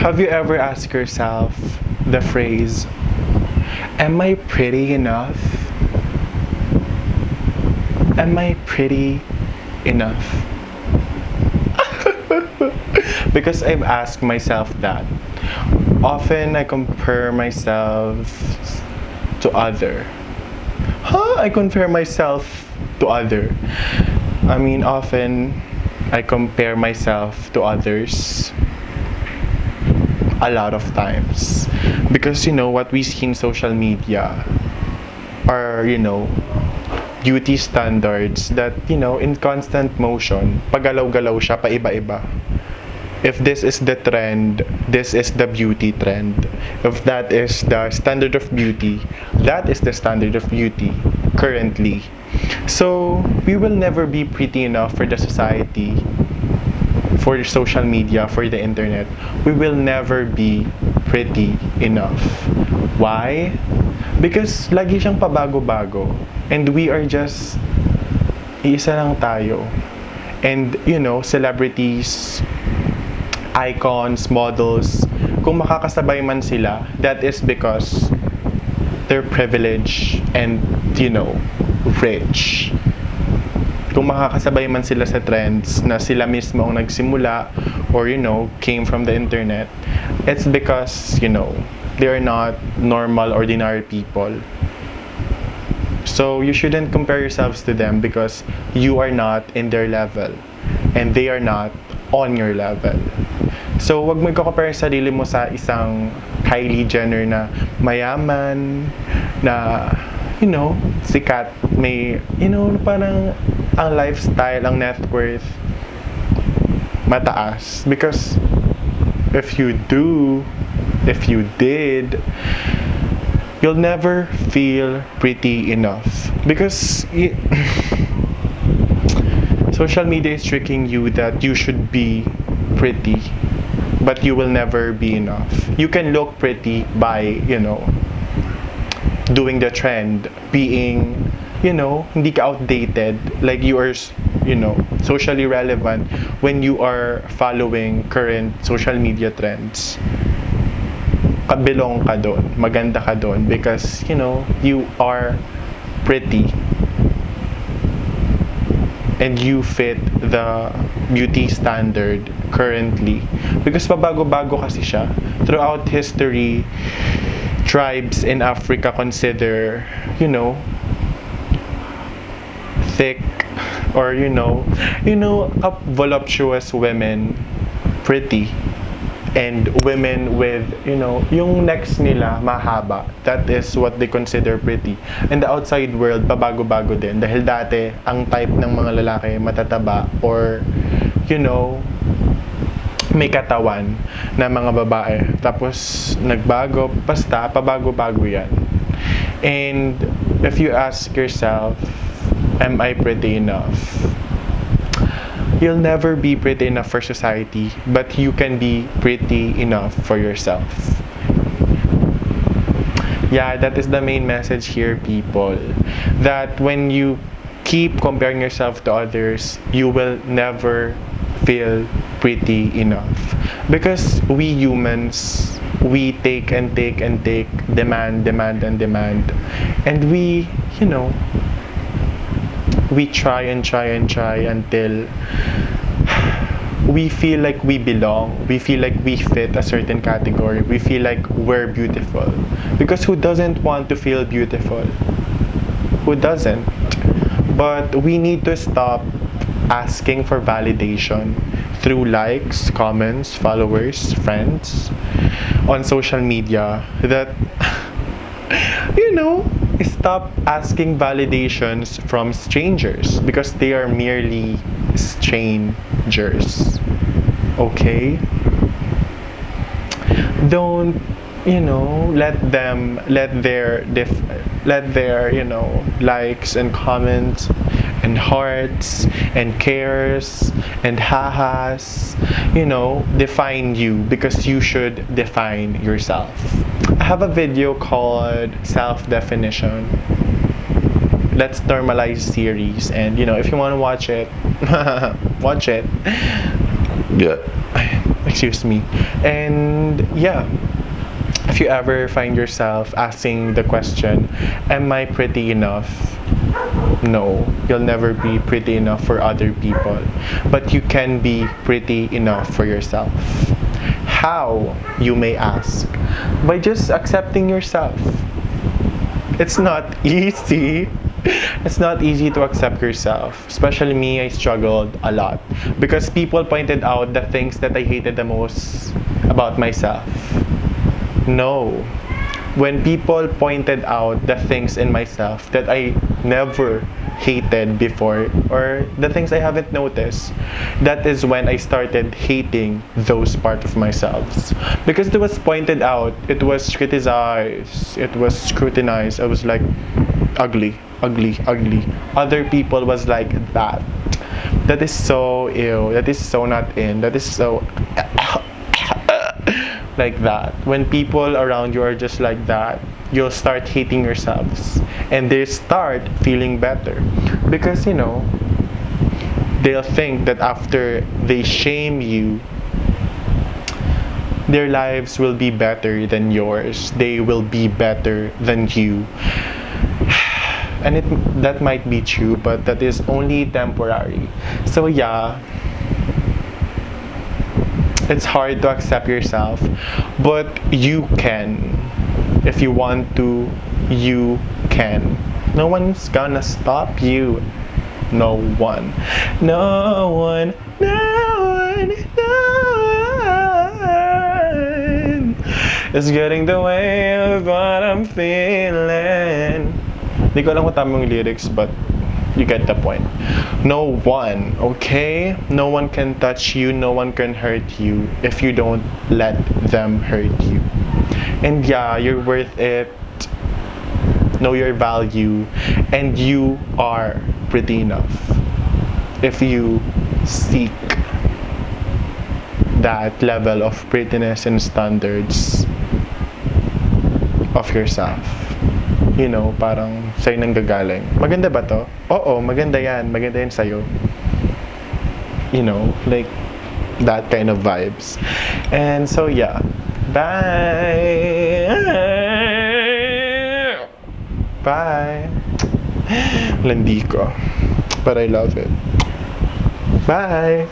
Have you ever asked yourself the phrase, am I pretty enough? Am I pretty enough? Because I've asked myself that. Often I compare myself to other. I compare myself to other. I mean, often I compare myself to others a lot of times. Because what we see in social media are, beauty standards that, in constant motion, pagalaw-galaw siya, paiba-iba. If this is the trend, this is the beauty trend. If that is the standard of beauty, that is the standard of beauty currently. So, we will never be pretty enough for the society, for social media, for the internet. We will never be pretty enough. Why? Because lagi siyang pabago-bago. And we are just iisa lang tayo. And, celebrities, icons, models, kung makakasabay man sila, that is because they're privileged and, rich. Kung makakasabay man sila sa trends na sila mismo ang nagsimula or, came from the internet, it's because, they are not normal, ordinary people. So, you shouldn't compare yourselves to them because you are not in their level and they are not on your level. So, wag mo i-compare sarili mo sa isang Kylie Jenner na mayaman, na, sikat, may, parang ang lifestyle, ang net worth, mataas. Because, if you did, you'll never feel pretty enough. Because, social media is tricking you that you should be pretty, but you will never be enough. You can look pretty by, doing the trend, being, hindi ka outdated, like you are, socially relevant when you are following current social media trends. Belong ka doon, maganda ka doon because, you are pretty. And you fit the beauty standard currently. Because pabago-bago kasi siya. Throughout history, tribes in Africa consider, thick or, voluptuous women pretty. And women with, yung necks nila mahaba. That is what they consider pretty. In the outside world, pabago-bago din. Dahil dati, ang type ng mga lalaki matataba or, may katawan na mga babae. Tapos, nagbago. Basta, pabago-bago yan. And, if you ask yourself, am I pretty enough? You'll never be pretty enough for society, but you can be pretty enough for yourself. Yeah, that is the main message here, people. That when you keep comparing yourself to others, you will never feel pretty enough. Because we humans, we take and take and take, demand and demand. And we, we try and try and try until we feel like we belong, we feel like we fit a certain category, we feel like we're beautiful. Because who doesn't want to feel beautiful? Who doesn't? But we need to stop asking for validation through likes, comments, followers, friends on social media that stop asking validations from strangers because they are merely strangers. Okay? Don't, let their likes and comments and hearts and cares and ha-has, define you because you should define yourself. I have a video called Self-Definition. Let's Normalize series, and if you want to watch it, watch it. Yeah. Excuse me. And yeah, if you ever find yourself asking the question, am I pretty enough? No, you'll never be pretty enough for other people, but you can be pretty enough for yourself. How, you may ask? By just accepting yourself. It's not easy. It's not easy to accept yourself. Especially me, I struggled a lot because people pointed out the things that I hated the most about myself. No. When people pointed out the things in myself that I never hated before, or the things I haven't noticed, that is when I started hating those parts of myself. Because it was pointed out, it was criticized, it was scrutinized. I was like, ugly, ugly, ugly. Other people was like that. That is so ill. That is so not in. That is so like that. When people around you are just like that, you'll start hating yourselves, and they start feeling better because they'll think that after they shame you, their lives will be better than yours. They will be better than you. And that might be true, but that is only temporary. So yeah, it's hard to accept yourself, but you can. If you want to, you can. No one's gonna stop you. No one. No one. No one. No one is getting the way of what I'm feeling. Hindi ko alam kung tama yung lyrics, but you get the point. No one, okay? No one can touch you, no one can hurt you if you don't let them hurt you. And yeah, you're worth it. Know your value, and you are pretty enough if you seek that level of prettiness and standards of yourself. Parang sa'yo nanggagaling. Maganda ba to? Oo, maganda yan. Maganda yan sa'yo. Like that kind of vibes. And so yeah, bye! Bye! Landi ko. But I love it. Bye!